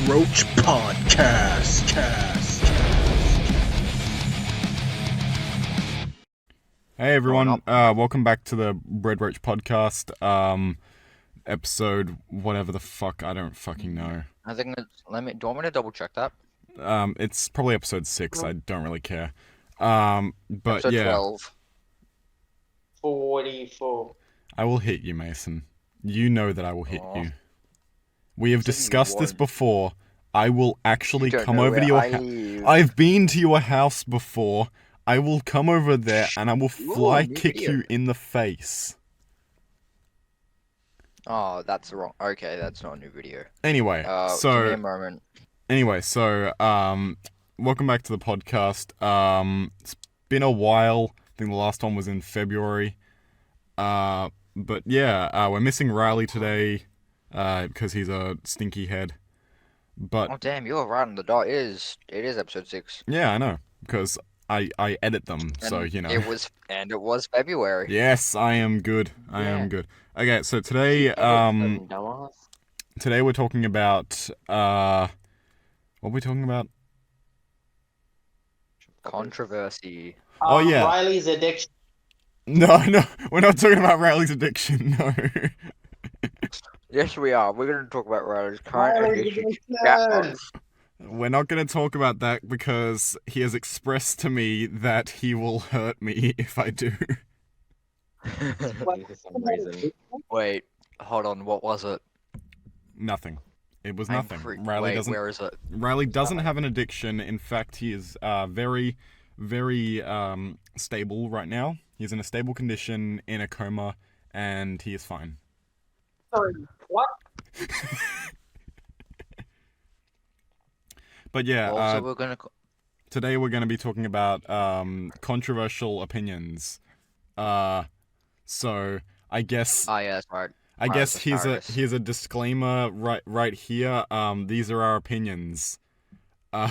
Roach podcast. Hey everyone, welcome back to the Red Roach podcast. Episode whatever the fuck, I don't fucking know. I think it's, do you want me to double check that? It's probably episode 6. I don't really care. But Episode yeah, 12. 44. I will hit you, Mason. You know that I will hit Aw. you. We have Said you discussed this won't. before. I will actually Don't come know over to where your I house. live. I've been to your house before. I will come over there and I will fly new kick video. you in the face. Oh, that's wrong. Okay, that's not a new video. Anyway, Give me a so moment. welcome back to the podcast. It's been a while. I think the last one was in February. But yeah, we're missing Riley today, because he's a stinky head. But Oh damn, you're right on the dot. It is episode 6. yeah, I know, because I edit them, so And you know. It was February. Yes, I am good. I am good. Okay, so today today we're talking about what are we talking about? Controversy. Oh, yeah. Riley's addiction. No, we're not talking about Riley's addiction. No. Yes, we are. We're going to talk about Riley's current Riley's addiction. addiction. We're not going to talk about that because he has expressed to me that he will hurt me if I do. For some reason. Wait, hold on. What was it? Nothing. It was I'm nothing. Wait, where is it? Riley doesn't have an addiction. In fact, he is very, very stable right now. He's in a stable condition, in a coma, and he is fine. Sorry, what? But yeah, Also, we're going to... today we're going to be talking about controversial opinions. So I guess Oh, yeah, that's right. I guess Asparagus. here's a disclaimer right here. These are our opinions. Wait,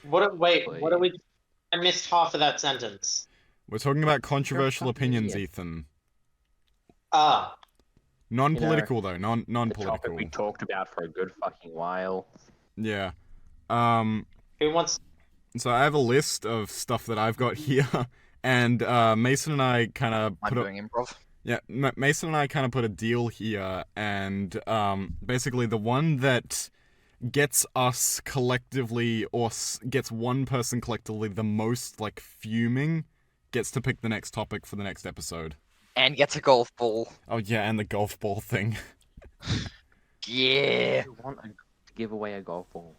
what are we? I missed half of that sentence. We're talking about controversial fucking opinions, idiot. Ethan. Ah, Non-political though, The non-political. topic we talked about for a good fucking while. Yeah. who wants? So I have a list of stuff that I've got here, and Mason and I kind of I'm put a, doing improv. yeah, Mason and I kind of put a deal here, and basically the one that gets us collectively, or gets one person collectively the most like fuming, gets to pick the next topic for the next episode. And gets a golf ball. Oh yeah, and the golf ball thing. Yeah. You want to give away a golf ball?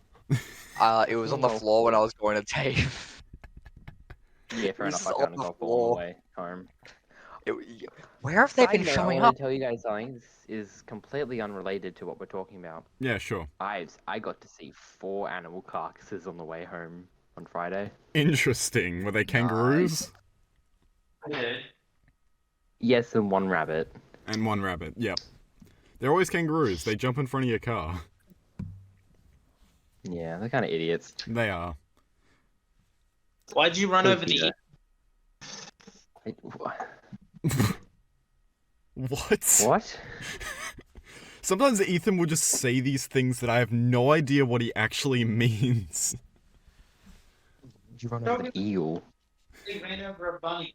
It was on the floor when I was going to Dave. Yeah, fair This enough. is I on found a the golf ball floor. on the way home. Where have they been Side note, showing I up? want to tell you guys something. This is completely unrelated to what we're talking about. Yeah, sure. I got to see 4 animal carcasses on the way home on Friday. Interesting. Were they kangaroos? Yes, and 1 rabbit. And 1 rabbit. Yep. They're always kangaroos. They jump in front of your car. Yeah, they're kind of idiots. They are. Why'd you run over the? What? What? Sometimes Ethan will just say these things that I have no idea what he actually means. Did you run over the eel? They ran over a bunny.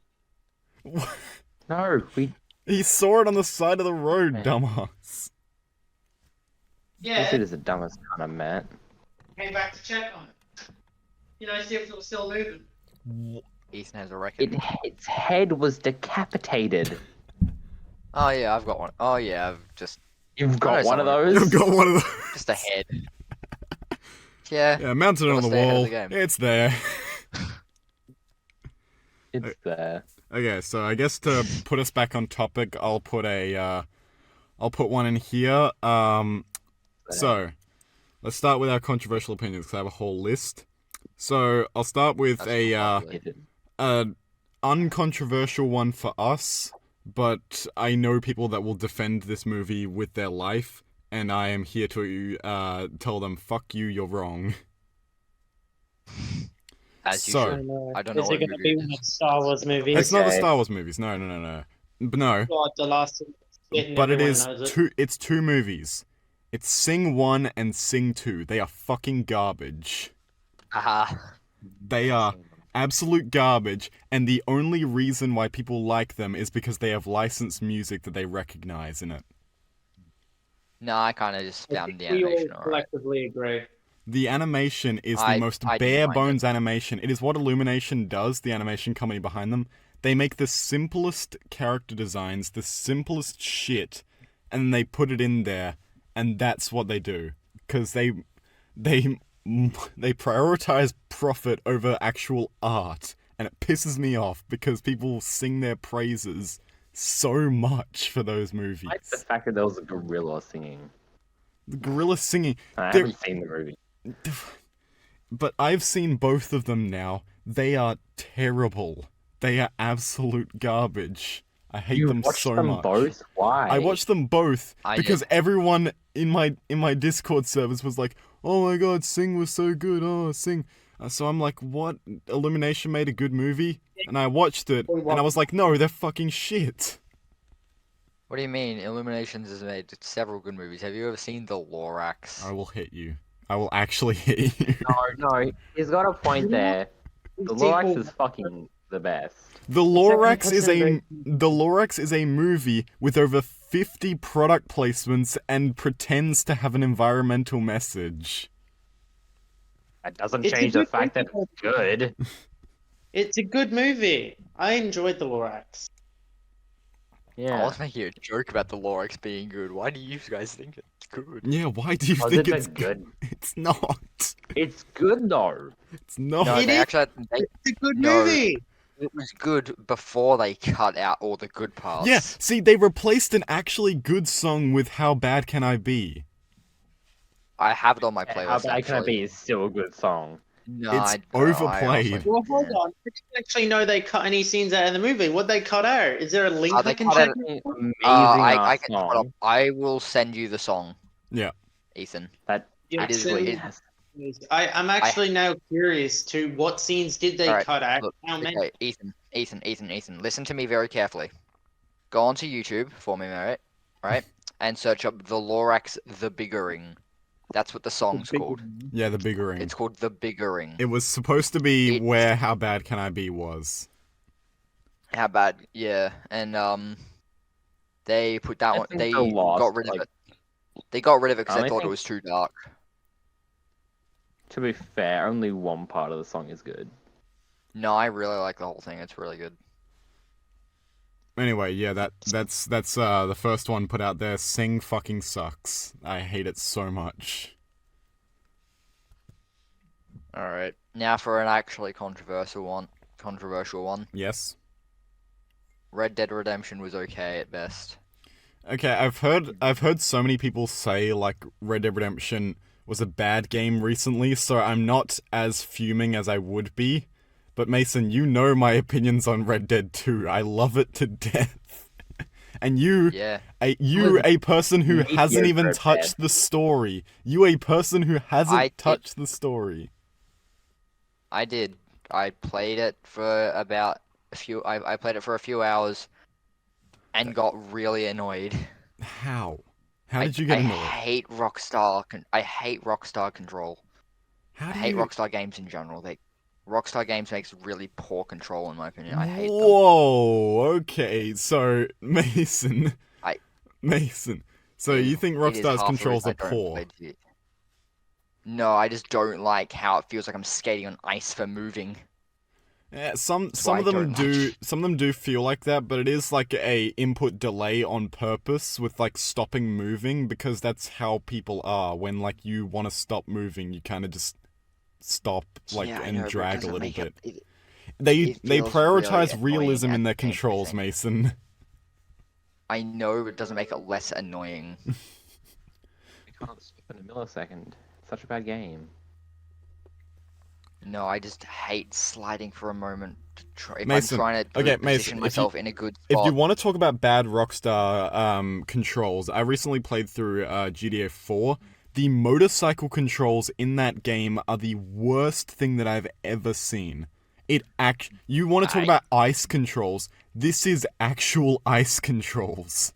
No, we. He saw it on the side of the road, Man. dumbass. This is the dumbest kind of Matt. Came back to check on it. You know, see if it was still moving. Ethan has a record. Its head was decapitated. Oh yeah, I've got one. Oh yeah, I've just You've got know one of someone- those? I've got one of those. just a head. Yeah. Yeah, mounted on Gotta the stay ahead of wall. the game. It's there. It's there. Okay, so I guess to put us back on topic, I'll put one in here. So let's start with our controversial opinions because I have a whole list. So I'll start with That's a lovely. uncontroversial one for us, but I know people that will defend this movie with their life, and I am here to tell them, fuck you, you're wrong. As you So- should. I don't know Is what it going to movie be it one is. of the Star Wars movies? It's not the Okay. Star Wars movies, no. But no, God, the last. but it is two movies. It's Sing 1 and Sing 2. They are fucking garbage. Aha. They are absolute garbage, and the only reason why people like them is because they have licensed music that they recognize in it. No, I kind of just I found think the we all animation alright. collectively agree. The animation is the most I didn't bare mind bones animation. It is what Illumination does, the animation company behind them. They make the simplest character designs, the simplest shit, and they put it in there, and that's what they do. Because they prioritize profit over actual art, and it pisses me off because people sing their praises so much for those movies. I like the fact that there was a gorilla singing. The gorilla singing. I They're- haven't seen the movie. But I've seen both of them now. They are terrible. They are absolute garbage. I hate You them watched so them much. both? Why? I watched them both I because did. everyone in my Discord servers was like, "Oh my god, Sing was so good. Oh, Sing." So I'm like, "What? Illumination made a good movie?" And I watched it, and I was like, "No, they're fucking shit." What do you mean? Illuminations has made several good movies. Have you ever seen The Lorax? I will hit you. I will actually hit you. No, he's got a point there. The Lorax is fucking the best. The Lorax is a movie with over 50 product placements and pretends to have an environmental message. That doesn't It's a change the good fact that movie. it's good. It's a good movie. I enjoyed The Lorax. I Yeah. was making a joke about The Lorax being good. Why do you guys think it's good? Yeah, why do you Was think it it's good? It's not. It's good though. It's not. No, It they is. actually they, It's a good No. movie. it was good before they cut out all the good parts. Yeah, see, they replaced an actually good song with How Bad Can I Be? I have it on my playlist. How Bad Can It actually. Be is still a good song. No, It's I overplayed. honestly- Well, hold yeah. on. I didn't actually know they cut any scenes out of the movie. What'd they cut out? Is there a link They I can cut check? out- Amazing I ass can hold up. song. I will send you the song. Yeah. Ethan. That Yeah, It is so- what actually it has I'm actually now curious to what scenes did they Alright, cut out? look, How many? Okay, Ethan, listen to me very carefully. Go onto YouTube for me, right? And search up The Lorax The Biggering. That's what the song's called. Yeah, the bigger ring. It's called The Biggering. It was supposed to be It's- where How Bad Can I Be was. How bad? Yeah, and they put that I one. think They the lost, got rid of like- it. They got rid of it because I they thought it think- was too dark. To be fair, only one part of the song is good. No, I really like the whole thing. It's really good. Anyway, yeah, that's the first one put out there. Sing fucking sucks. I hate it so much. All right, now for an actually controversial one. Yes. Red Dead Redemption was okay at best. Okay, I've heard so many people say like Red Dead Redemption was a bad game recently, so I'm not as fuming as I would be. But Mason, you know my opinions on Red Dead 2. I love it to death. And you, Yeah. a person who Mediocre hasn't even at touched the story. You a person who I hasn't did- touched the story. I did. I played it for about a few. I played it for a few hours, and got really annoyed. How? How did you get I annoyed? hate Rockstar. I hate Rockstar Control. How I do hate you... Rockstar games in general. Rockstar games makes really poor control, in my opinion. I hate them. Whoa, okay, so Mason. I- Mason. So It- you think it is Rockstar's half the controls reason are I don't poor? play it. No, I just don't like how it feels like I'm skating on ice for moving. Yeah, some why of I them don't do like- some of them do feel like that, but it is like a input delay on purpose with like stopping moving because that's how people are. When like you want to stop moving, you kind of just stop like Yeah, I and know, but it drag a doesn't little make bit. it- They it they feels prioritize really annoying realism in at their controls, everything. Mason. I know, but it doesn't make it less annoying. You can't stop in a millisecond. It's such a bad game. No, I just hate sliding for a moment. If Mason, I'm trying to okay, position Mason, if you- myself in a good If spot. you want to talk about bad Rockstar controls, I recently played through GTA 4. The motorcycle controls in that game are the worst thing that I've ever seen. You want to talk about ice controls? This is actual ice controls.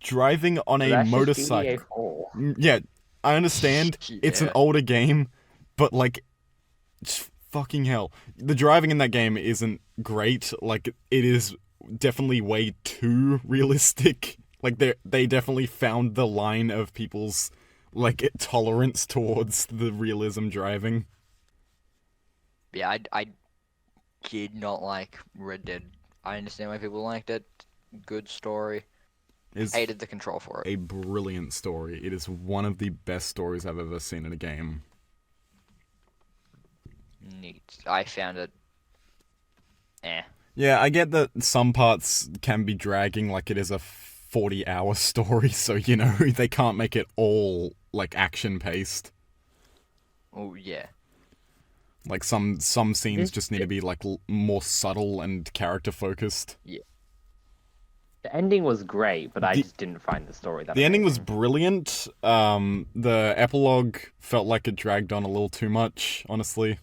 driving on But a that's just motorcycle. GTA 4. Yeah, I understand it's an Yeah. older game, but like, fucking hell, the driving in that game isn't great. Like, it is definitely way too realistic. Like, they definitely found the line of people's like tolerance towards the realism driving. Yeah, I did not like Red Dead. I understand why people liked it. Good story. Is Hated the control for it. a brilliant story. It is one of the best stories I've ever seen in a game. Neat. I found it. Eh. Yeah, I get that some parts can be dragging, like it is a 40-hour story, so, you know, they can't make it all, like, action-paced. Oh yeah. Like, some scenes just need to be, like, more subtle and character-focused. The ending was great, but I The- just didn't find the story that The ending was amazing. brilliant. The epilogue felt like it dragged on a little too much, honestly.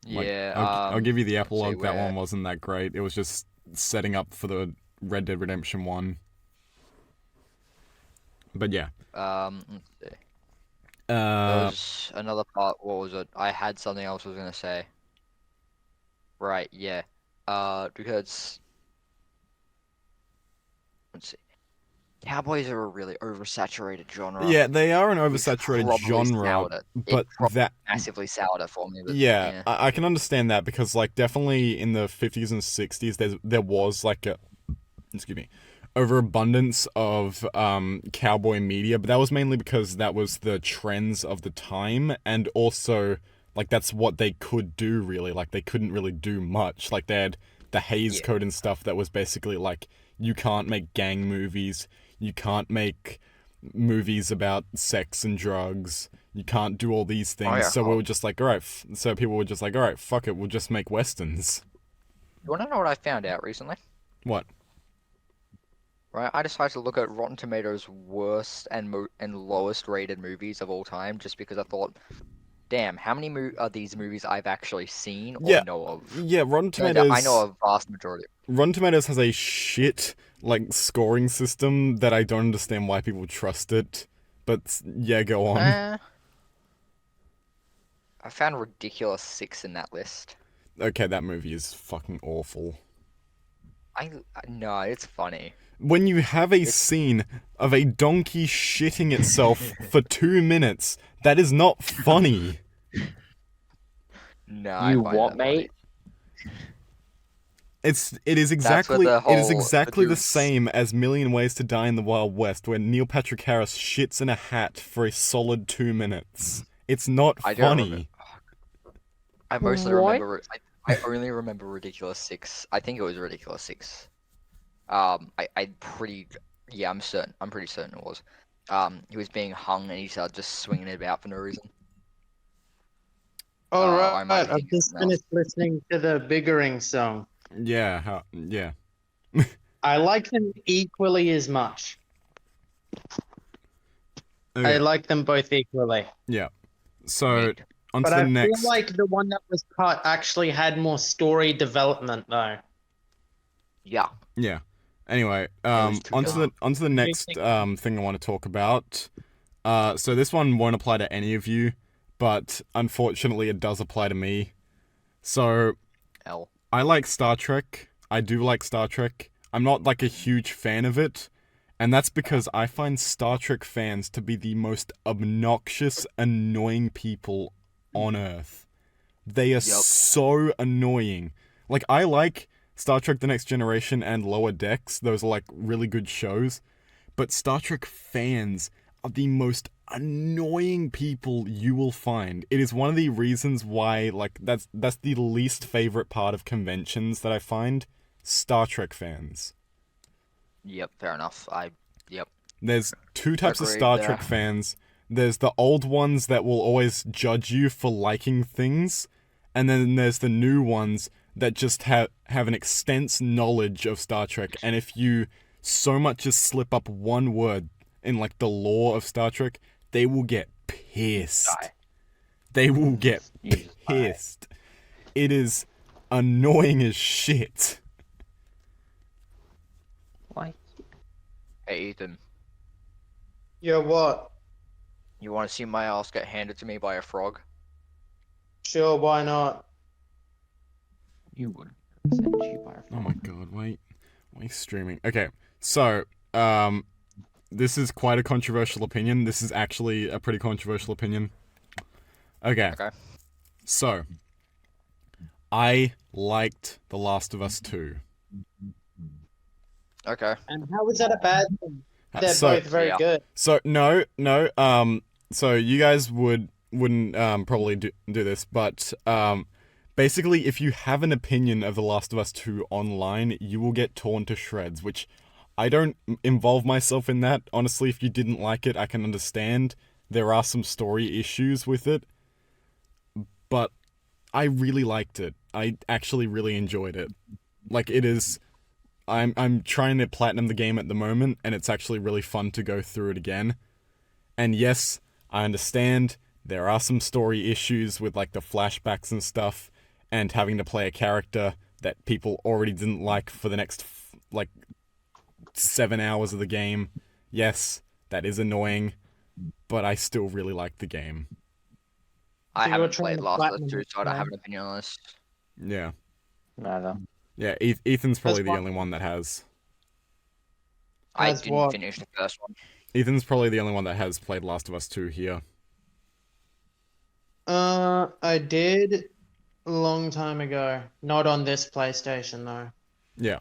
Like, Yeah. I'll give you the let's see epilogue. That where- one wasn't that great. It was just setting up for the Red Dead Redemption 1. But yeah. Let's see. There was another part. What was it? I had something else I was gonna say. Right. Yeah. Because let's see. Cowboys are a really oversaturated genre. Yeah, they are an Which oversaturated probably genre, soured it. but It probably that massively soured it for me. But yeah, I can understand that because like definitely in the 50s and 60s there was like a overabundance of cowboy media, but that was mainly because that was the trends of the time, and also like that's what they could do really. Like they couldn't really do much. Like they had the Hays Yeah. Code and stuff that was basically like you can't make gang movies, you can't make movies about sex and drugs, you can't do all these things. yeah. So we were just like, all right. So people were just like, all right, fuck it, we'll just make westerns. You want to know what I found out recently? What? Right, I decided to look at Rotten Tomatoes' worst and lowest rated movies of all time, just because I thought, damn, how many are these movies I've actually seen or Yeah. know of? Yeah, Rotten And Tomatoes. I know a vast majority. Rotten Tomatoes has a shit like scoring system that I don't understand why people trust it. But yeah, go on. I found Ridiculous 6 in that list. Okay, that movie is fucking awful. No, it's funny. When you have a scene of a donkey shitting itself for 2 minutes, that is not funny. No, I You find what, that funny. mate? It is exactly the the dude's- same as Million Ways to Die in the Wild West, where Neil Patrick Harris shits in a hat for a solid 2 minutes. It's not I don't remember. funny. I mostly What? remember. I only remember Ridiculous 6. I think it was Ridiculous 6. I'm certain. I'm pretty certain it was. He was being hung and he started just swinging it about for no reason. All I right, might be I've thinking just something else. finished listening to the Biggering song. Yeah, yeah. I like them equally as much. I Okay, like them both equally. yeah. So, Neat. on to But the I next. feel like the one that was cut actually had more story development, though. Yeah. Yeah. Anyway, was too onto the next thing I want to talk about. So this one won't apply to any of you, but unfortunately it does apply to me. So L. I like Star Trek. I do like Star Trek. I'm not like a huge fan of it, and that's because I find Star Trek fans to be the most obnoxious, annoying people on Earth. They are so annoying. Like, I like Star Trek The Next Generation and Lower Decks. Those are like really good shows. But Star Trek fans are the most annoying people you will find. It is one of the reasons why, like, that's the least favorite part of conventions that I find. Star Trek fans. Yep. Fair enough. Yep. There's two types of Agreed Star there. Trek fans. There's the old ones that will always judge you for liking things, and then there's the new ones that just have an extensive knowledge of Star Trek, and if you so much as slip up one word in like the lore of Star Trek, they will get pissed. Die. They will get You just die. pissed. It is annoying as shit. Why? Hey Ethan, Yeah, what? you want to see my ass get handed to me by a frog? Sure, why not? You would send you by a Oh my god, wait. Why are you streaming? Okay, so, this is quite a controversial opinion. This is actually a pretty controversial opinion. Okay. Okay. So, I liked The Last of Us 2. Okay. And how is that a bad thing? They're So, both very yeah. good. so so you guys wouldn't probably do this, but basically, if you have an opinion of The Last of Us 2 online, you will get torn to shreds, which I don't involve myself in that. Honestly, if you didn't like it, I can understand. There are some story issues with it, but I really liked it. I actually really enjoyed it. Like, it is... I'm trying to platinum the game at the moment, and it's actually really fun to go through it again. And yes, I understand there are some story issues with like the flashbacks and stuff, and having to play a character that people already didn't like for the next like 7 hours of the game. Yes, that is annoying, but I still really like the game. I So you're haven't trying played to Last of Us platinum 2, it, so I don't have man. an opinion on this. Yeah, Neither. yeah. Ethan's probably the what- only one that has. I That's didn't what- finish the first one. Ethan's probably the only one that has played Last of Us 2 here. I did a long time ago. Not on this PlayStation though. Yeah,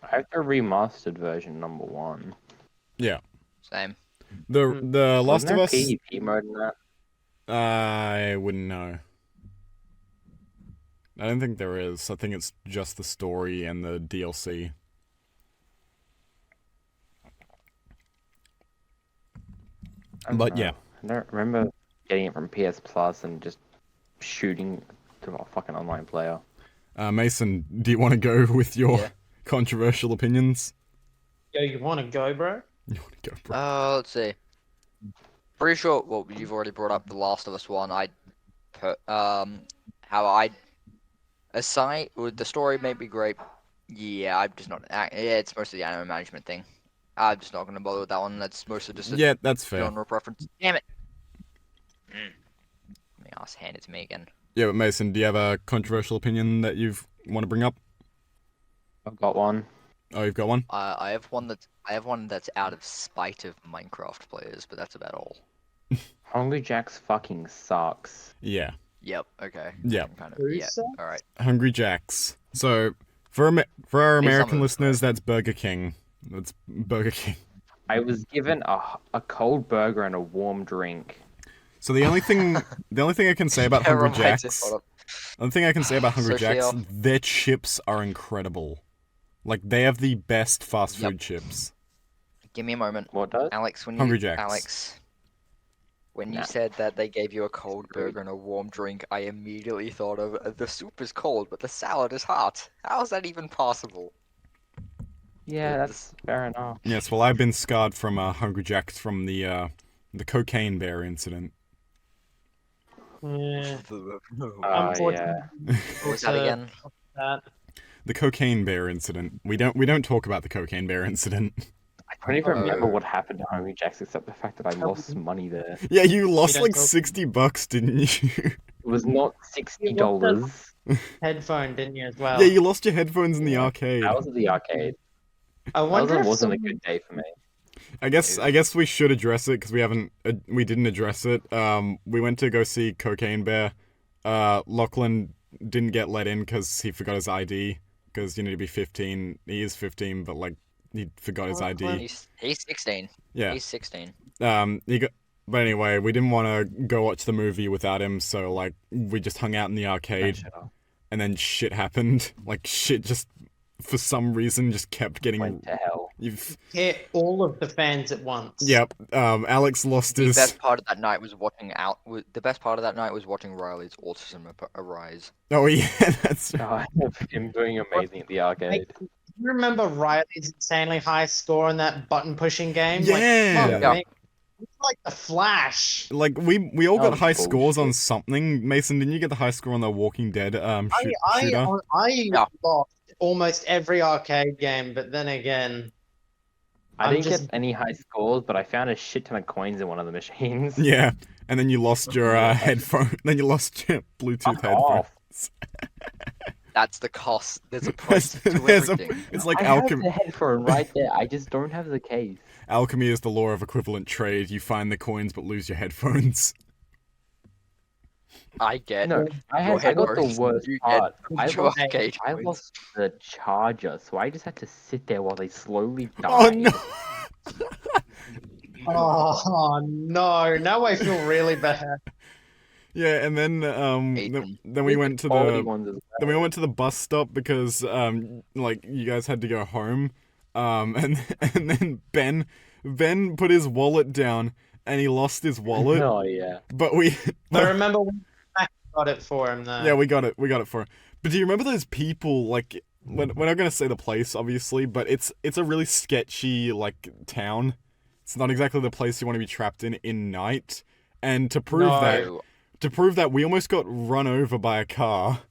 I have the remastered version #1. yeah. Same. The Last Wasn't of there Us. PvP mode in that? I wouldn't know. I don't think there is. I think it's just the story and the DLC. I don't But know. yeah. I don't remember getting it from PS Plus and just shooting to a fucking online player. Mason, do you want to go with your Yeah. controversial opinions? Yo, you want to go, bro? You want to go, bro? Let's see. Pretty sure. Well, you've already brought up the Last of Us one. How I aside with the story may be great. Yeah, I'm just not. Yeah, it's mostly the anime management thing. I'm just not gonna bother with that one. That's mostly just a Yeah, that's fair. genre preference. Damn it. My ass handed to me again. Yeah, but Mason, do you have a controversial opinion that you want to bring up? I've got one. Oh, you've got one? I have one that's out of spite of Minecraft players, but that's about all. Hungry Jack's fucking sucks. Yeah. Yep. Okay. Yep. I'm kind of. Who Yeah. sucks? All right. Hungry Jacks. So, for our Hey, American some of listeners, that's Burger King. That's Burger King. I was given a cold burger and a warm drink. So the only thing I can say about That Hungry reminds me- Jacks, hold up. the only thing I can say about Hungry So Jacks, Shale. their chips are incredible. Like, they have the best fast Yep. food chips. Give me a moment, What does? Alex. When Hungry you Jacks. Alex, when you Nah. said that they gave you a cold burger and a warm drink, I immediately thought of the soup is cold, but the salad is hot. How is that even possible? Yeah, that's fair enough. Yes, well, I've been scarred from Hungry Jacks from the cocaine bear incident. Yeah. Yeah. Unfortunately, What was that again? that. The cocaine bear incident. We don't talk about the cocaine bear incident. I don't even remember Oh. what happened to Hungry Jack's except the fact that I lost money there. Yeah, you lost don't like talk- $60, didn't you? It was not $60. Headphone, didn't you, as well? Yeah, you lost your headphones in the Yeah. arcade. I was at the arcade. I wonder That if wasn't a someone- good day for me. I guess we should address it because we didn't address it. We went to go see Cocaine Bear. Lachlan didn't get let in because he forgot his ID. Because you need to be 15. He is 15, but like he forgot his Lachlan. ID. He's 16. Yeah. He's 16. He got. But anyway, we didn't want to go watch the movie without him, so like we just hung out in the arcade, Shut up. and then shit happened. Like shit just for some reason just kept getting. Went to hell. You've. hit all of the fans at once. Yep. Alex lost The his. best part of that night was watching Riley's autism arise. Oh yeah, that's. God, him doing amazing at the arcade. Do you remember Riley's insanely high score in that button pushing game? Yeah. Like, Yeah. man, it's like the Flash. Like we all That got was high scores on bullshit. something. Mason, didn't you get the high score on the Walking Dead shooter? I Yeah. lost almost every arcade game, but then again, I I'm didn't just- get any high scores, but I found a shit ton of coins in one of the machines. Yeah, and then you lost your headphone. Then you lost your Bluetooth Fuck off. headphones. That's the cost. There's a price to There's a- everything. it's like I have alchemy. the headphone right there. I just don't have the case. Alchemy is the law of equivalent trade. You find the coins but lose your headphones. I get No, I your got the headphones, worst you get part. I your lost, arcade I coins. lost the charger, so I just had to sit there while they slowly died. Oh no! Oh no! Now I feel really bad. Yeah, and then Ethan. then we went to Quality the ones as then well. we went to the bus stop because like you guys had to go home, and then Ben put his wallet down and he lost his wallet, Oh yeah. but we I remember when I got it for him though. yeah we got it for him. But do you remember those people like we're not gonna say the place obviously, but it's a really sketchy like town. It's not exactly the place you want to be trapped in night. And to prove No. that we almost got run over by a car.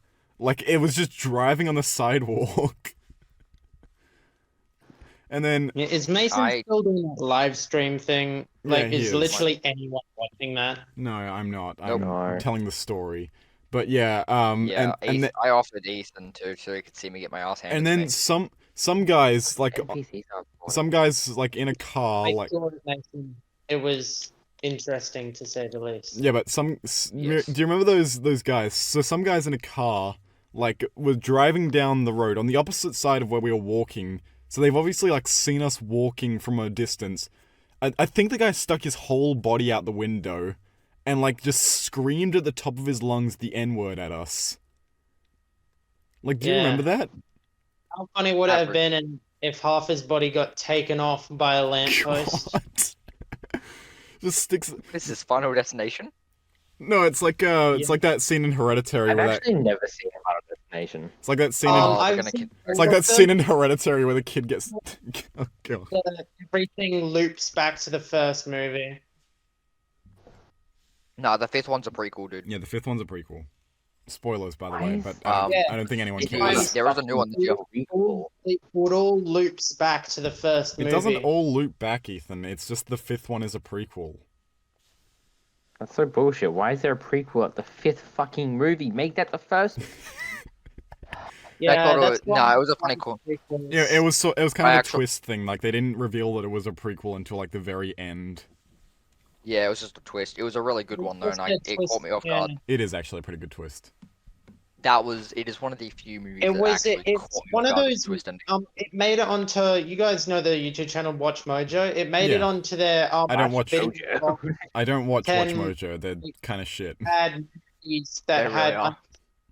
Like it was just driving on the sidewalk. And then Yeah, is Mason I- still doing that live stream thing? Yeah, Like, he is is. literally anyone watching that? no, I'm not. Nope. I'm telling the story. But yeah, Yeah, and I offered Ethan too, so he could see me get my ass handed. and to then me. some guys like NPCs aren't important. some guys like in a car I like saw it, Mason. It was interesting to say the least. yeah, but Yes. do you remember those guys? So some guys in a car like were driving down the road on the opposite side of where we were walking. So they've obviously like seen us walking from a distance. I think the guy stuck his whole body out the window and like just screamed at the top of his lungs the N-word at us. Like, do you Yeah. remember that? How funny would it have Average. been if half his body got taken off by a lamppost? God. Just sticks. This is Final Destination. No, it's like that scene in Hereditary I've where actually never seen Final Destination. it's like that scene Oh, in they're I've gonna seen it's like that scene in Hereditary where the kid gets oh god. everything loops back to the first movie. No, the fifth one's a prequel, dude. Yeah, the fifth one's a prequel. Spoilers, by the way, Why but is- I don't think anyone It cares. is. There is a new one. Is it a prequel? It all loops back to the first It movie. doesn't all loop back, Ethan. It's just the fifth one is a prequel. That's so bullshit. Why is there a prequel at the fifth fucking movie? Make that the first. Yeah, got that's it. No, it was a funny call. Yeah, it was kind of a actually- twist thing. Like they didn't reveal that it was a prequel until like the very end. Yeah, it was just a twist. It was a really good one though, and it caught me off guard. It is actually a pretty good twist. It is one of the few movies It that was. actually It's caught me one off of guard with those. the twist ending. It made it onto. You guys know the YouTube channel Watch Mojo. It made it Yeah. onto their. I don't watch Mojo. I don't watch Watch Can- Mojo. They're kind of shit. Had movies They that really had are.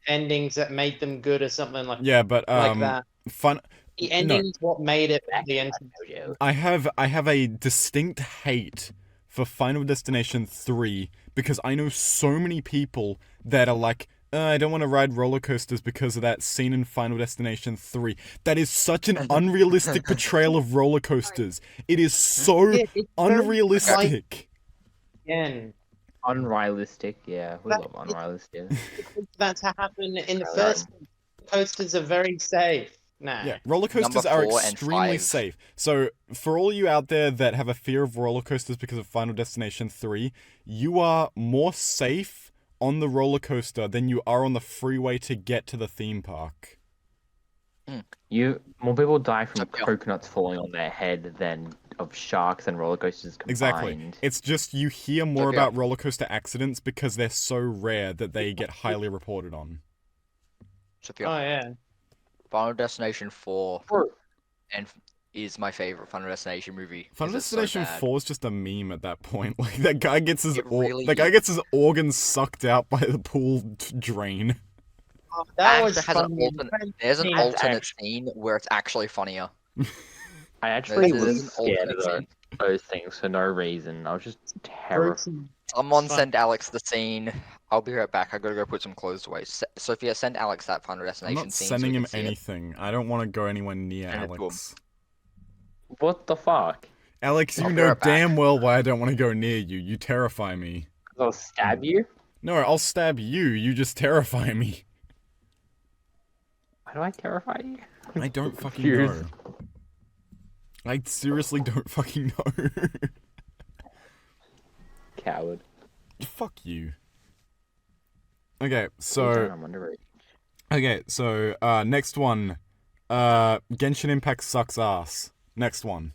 endings that made them good or something like Yeah, but that. fun. The ending is what made it the end. I have a distinct hate for Final Destination 3 because I know so many people that are like, I don't want to ride roller coasters because of that scene in Final Destination 3. That is such an unrealistic portrayal of roller coasters. It is so Yeah, it's very unrealistic. Again, Unrealistic, yeah. We love unrealistic. that to happen in the Right. first. Coasters are very safe now. Yeah, roller coasters Number are 4 and extremely 5. safe. So, for all you out there that have a fear of roller coasters because of Final Destination 3, you are more safe on the roller coaster than you are on the freeway to get to the theme park. More people die from Yeah. coconuts falling on their head than of sharks and roller coasters combined. Exactly. It's just you hear more Okay. about roller coaster accidents because they're so rare that they get highly reported on. Sophia, Oh yeah. Final Destination 4 Or- and is my favorite Final Destination movie. Final 'cause it's so Destination bad. 4 is just a meme at that point. Like that guy gets his It really that guy is. gets his organs sucked out by the pool drain. Oh, that Actually was has an funny. alternate- There's an That's alternate scene where it's actually funnier. I actually There's was an scared of alternate those things for no reason. I was just terrified. gruesome. Someone Fun. send Alex the scene. I'll be right back. I gotta go put some clothes away. Sophia, send Alex that Final I'm Destination not scene. sending so we him can see it. anything. I don't want to go anywhere near Send it to him. Alex. What the fuck? Alex, you I'll be know right back. damn well why I don't want to go near you. You terrify me. I'll stab you? No, I'll stab you. You just terrify me. Why do I terrify you? I don't fucking Confused. know. I seriously don't fucking know. Coward. Fuck you. Okay, So, next one. Genshin Impact sucks ass. Next one.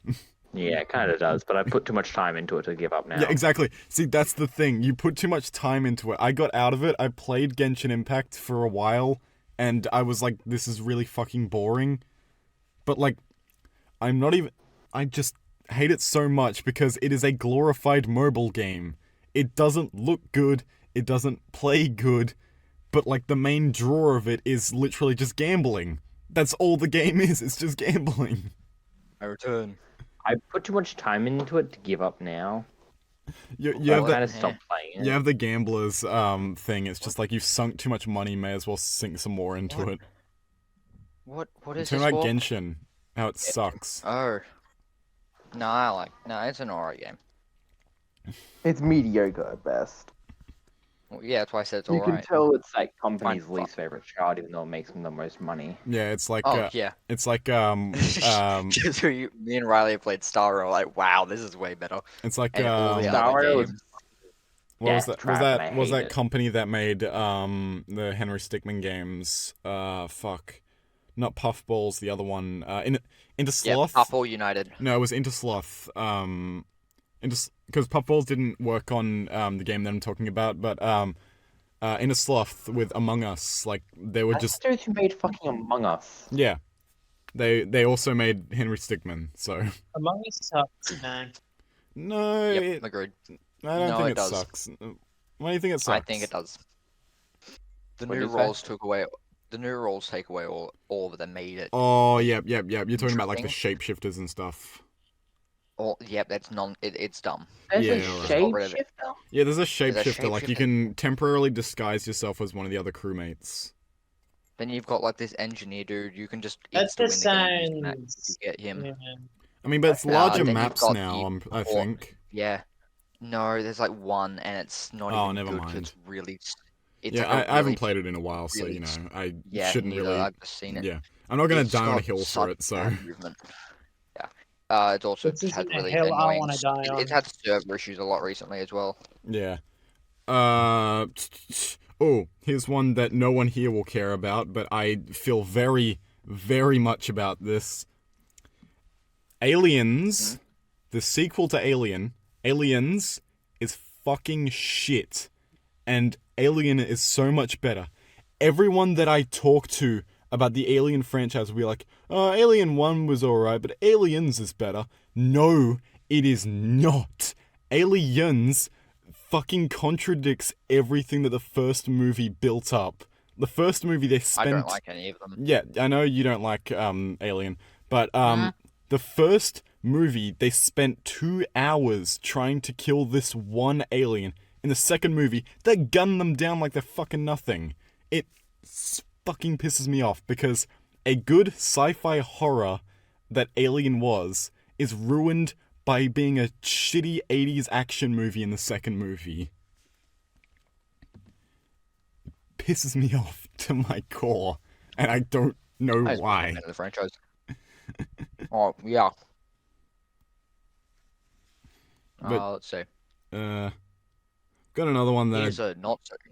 yeah, it kind of does, but I put too much time into it to give up now. Yeah, exactly. See, that's the thing. You put too much time into it. I got out of it. I played Genshin Impact for a while, and I was like, this is really fucking boring. But, like, I just hate it so much because it is a glorified mobile game. It doesn't look good. It doesn't play good. But, like, the main draw of it is literally just gambling. That's all the game is. It's just gambling. I return. I put too much time into it to give up now. You I have kind the of stopped playing it. you have the gamblers thing. It's just like you've sunk too much money. May as well sink some more into it. What I'm is talking this about for? Genshin. How it sucks. Oh. No, it's an alright game. It's mediocre at best. Well, yeah, that's why I said it's You can alright. tell it's like company's Fine, least favorite child, even though it makes them the most money. Yeah, it's like Oh, yeah. it's like Me and Riley have played Star Rail, like, wow, this is way better. it's like And all the Star other Rail games. what was death that? trap, Was and I that was hate that it. company that made the Henry Stickmin games? Fuck, not Puffballs. The other one. Into Yeah, Sloth. Puffball United. No, it was Into Sloth. Because Puffballs didn't work on the game that I'm talking about, but Into Sloth with Among Us, like they were That's just those who made fucking Among Us. yeah. They also made Henry Stickmin, so Among Us sucks, man. no, Yep, agreed. I don't No, think it it does. sucks. Why do you think it sucks? I think it does. The What'd new you say? roles took away. The new roles take away all of them, made it. Oh, yep. You're talking about like the Interesting. shapeshifters and stuff. Yep, that's it's dumb. There's Yeah, a alright. shapeshifter? Yeah, there's a There's a shapeshifter. Like you shapeshifter. can temporarily disguise yourself as one of the other crewmates. Then you've got like this engineer dude. You can just That insta win just the game using that sounds. to get him. Yeah. I mean, but it's Uh, larger then you've maps got now. I the- think. Yeah. No, there's like one, and it's not Oh, even never good 'cause mind. it's really. It's Yeah, like a I haven't really- played it in a while, so really you know s- I Yeah, shouldn't neither. really. I've just seen it. Yeah, I'm not gonna It's die on a got hill for such it. So bad movement. Yeah. It's also This had isn't a really hill I annoying. wanna die It's on. had server issues a lot recently as well. yeah. Oh, here's one that no one here will care about, but I feel very, very much about this. Aliens, the sequel to Aliens, is fucking shit. And Alien is so much better. Everyone that I talk to about the Alien franchise will be like, oh, Alien 1 was alright, but Aliens is better. No, it is not. Aliens fucking contradicts everything that the first movie built up. The first movie they I spent... don't like any of them. Yeah, I know you don't like Alien, but the first movie they spent 2 hours trying to kill this one alien. In the second movie, they gun them down like they're fucking nothing. It fucking pisses me off because a good sci-fi horror that Alien was is ruined by being a shitty 80s action movie in the second movie. Pisses me off to my core, and I don't know I just why. recommend the franchise. Oh yeah. But- Let's see. Got another one that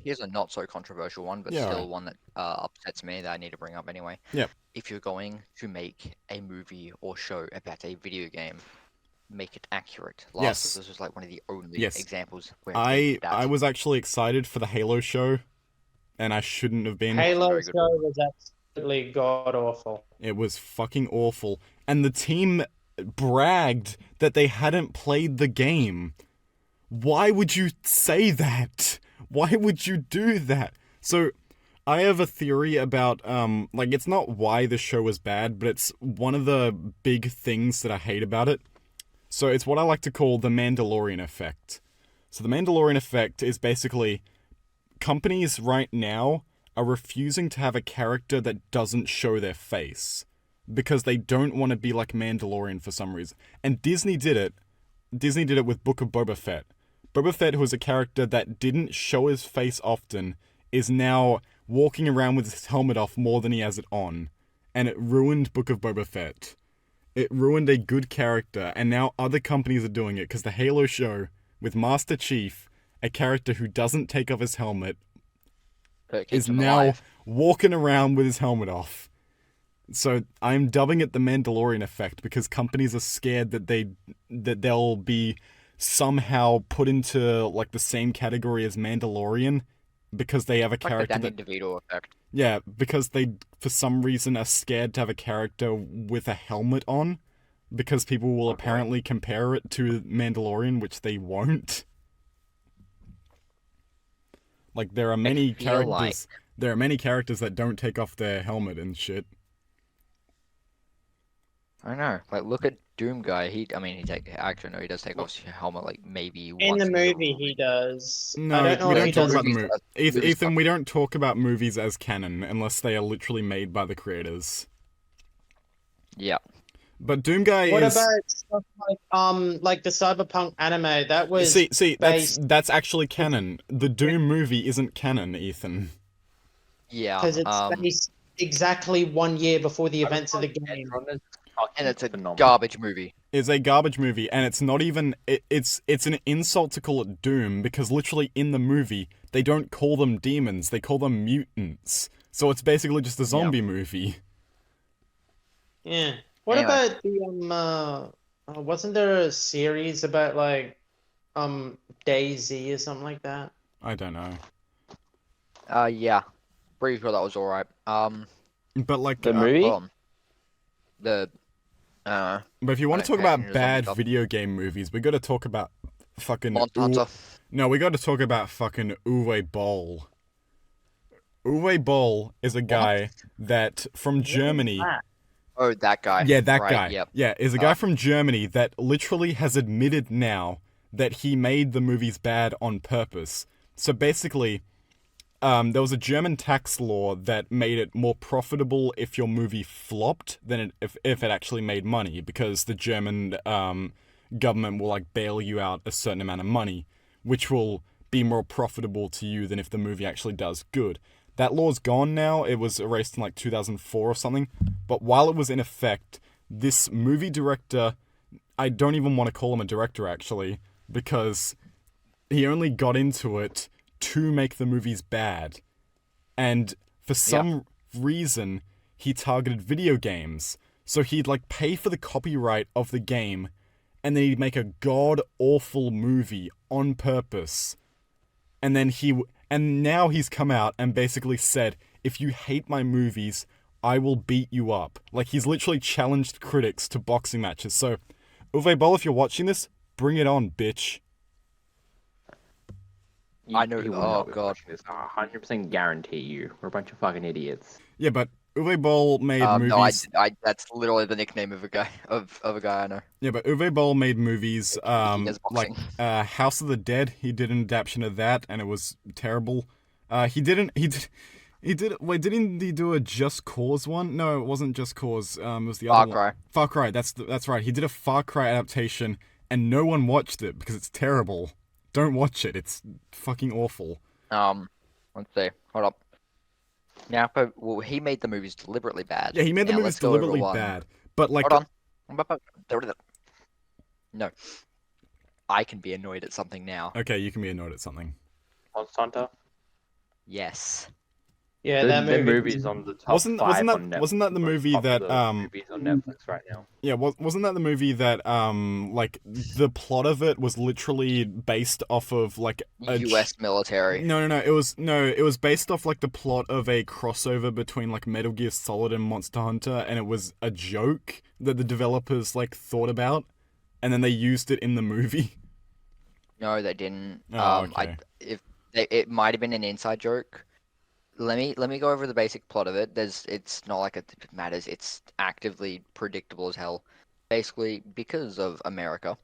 Here's a not so controversial one, but Yeah, still alright. one that upsets me that I need to bring up anyway. Yep. If you're going to make a movie or show about a video game, make it accurate. Yes. This was like one of the only Yes. examples where I was actually excited for the Halo show, and I shouldn't have been. Halo Very good. show was absolutely god awful. It was fucking awful. And the team bragged that they hadn't played the game. Why would you say that? Why would you do that? So, I have a theory about, like, it's not why the show was bad, but it's one of the big things that I hate about it. So, it's what I like to call the Mandalorian effect. So, the Mandalorian effect is basically companies right now are refusing to have a character that doesn't show their face because they don't want to be like Mandalorian for some reason. And Disney did it. Disney did it with Book of Boba Fett. Boba Fett, who was a character that didn't show his face often, is now walking around with his helmet off more than he has it on. And it ruined Book of Boba Fett. It ruined a good character, and now other companies are doing it because the Halo show with Master Chief, a character who doesn't take off his helmet, But it is keeps him now alive. walking around with his helmet off. So I'm dubbing it the Mandalorian effect because companies are scared that they'll be somehow put into like the same category as Mandalorian because they have a Like the character Danny that DeVito effect. yeah, because they for some reason are scared to have a character with a helmet on because people will Okay. apparently compare it to Mandalorian, which they won't. Like there are many feel characters like- there are many characters that don't take off their helmet and shit. I know. Like, look at Doom Guy. He actually no, he does take off his helmet like maybe In once the a year. movie, he does. No, I don't know we if don't he talk does. about the movies movie. as- movies Ethan, fuck- we don't talk about movies as canon unless they are literally made by the creators. Yeah. But Doom Guy What is about stuff like the cyberpunk anime? That was see based that's actually canon. The Doom movie isn't canon, Ethan. Yeah. because it's based exactly 1 year before the events of the game. and it's a phenomenal. garbage movie. Is a garbage movie, and it's not even it's an insult to call it Doom because literally in the movie they don't call them demons, they call them mutants. So it's basically just a zombie movie. Yeah. What Anyway. about the wasn't there a series about like DayZ or something like that? I don't know. Yeah. Pretty sure that was alright. But like The movie? Hold on. The but if you want to talk Okay, about here's bad some stuff. video game movies, we got to talk about fucking Monster Hunter. No, we got to talk about fucking Uwe Boll. Uwe Boll is a guy that from Germany. that? Oh, that guy. Yeah, that Right, guy. Yep. Yeah, is a guy from Germany that literally has admitted now that he made the movies bad on purpose. So basically, there was a German tax law that made it more profitable if your movie flopped than if it actually made money, because the German government will like bail you out a certain amount of money, which will be more profitable to you than if the movie actually does good. That law's gone now. It was erased in like 2004 or something. But while it was in effect, this movie director, I don't even want to call him a director actually, because he only got into it to make the movies bad. And for some reason, he targeted video games. So he'd like pay for the copyright of the game, and then he'd make a god-awful movie on purpose. And then and now he's come out and basically said, if you hate my movies, I will beat you up. Like, he's literally challenged critics to boxing matches. So, Uwe Boll, if you're watching this, bring it on, bitch. I know- He will oh, not be God. watching this. I 100% guarantee you. We're a bunch of fucking idiots. Yeah, but Uwe Boll made No, movies... that's literally the nickname of a guy of a guy I know. Yeah, but Uwe Boll made movies, does like, boxing. House of the Dead. He did an adaptation of that, and it was terrible. Wait, didn't he do a Just Cause one? No, it wasn't Just Cause, it was the Far other one. Cry. Far Cry, that's right. He did a Far Cry adaptation, and no one watched it, because it's terrible. Don't watch it, it's fucking awful. Let's see. Hold up. Now, well, he made the movies deliberately bad. Yeah, he made the Now, movies let's go over deliberately one. bad, but like... Hold on. No. I can be annoyed at something now. Okay, you can be annoyed at something. Monster Hunter? Yes. Yeah, The, that the movie. movie's on the top Wasn't five that on Netflix. wasn't that the Most movie that popular movies on Netflix right now. Yeah, wasn't that the movie that, like, the plot of it was literally based off of, like, a... U.S. military. No, it was based off, like, the plot of a crossover between, like, Metal Gear Solid and Monster Hunter, and it was a joke that the developers, like, thought about, and then they used it in the movie. No, they didn't. Oh, okay. It might have been an inside joke. Let me go over the basic plot of it. It's not like it matters. It's actively predictable as hell. Basically, because of America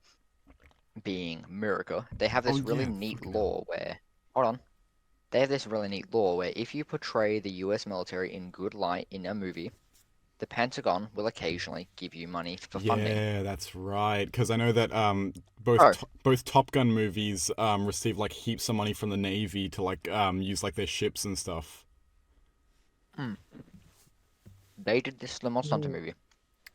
being America, they have this Oh, really yeah, neat fucking law where, hold on, they have this really neat law where if you portray the U.S. military in good light in a movie, the Pentagon will occasionally give you money for funding. Yeah, that's right. Because I know that Oh. both Top Gun movies received like heaps of money from the Navy to like use like their ships and stuff. They did this to the Monster Hunter movie.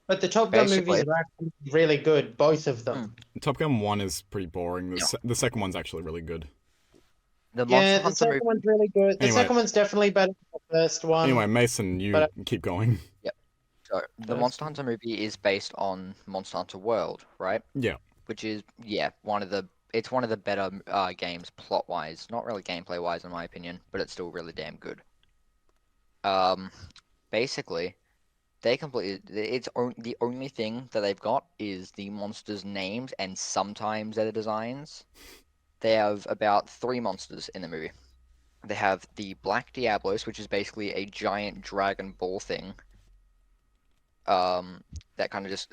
But the Top Gun Basically- movies are actually really good, both of them. Top Gun 1 is pretty boring. Yeah. The second one's actually really good. The Yeah, Monster the Hunter second movie. one's really good. The Anyway. second one's definitely better than the first one. Anyway, Mason, you but- keep going. So the Yes. Monster Hunter movie is based on Monster Hunter World, right? Yeah. Which is one of the better games plot wise, not really gameplay wise in my opinion, but it's still really damn good. Basically, they completely the only thing that they've got is the monsters' names and sometimes their designs. They have about 3 monsters in the movie. They have the Black Diablos, which is basically a giant Dragon Ball thing. That kind of just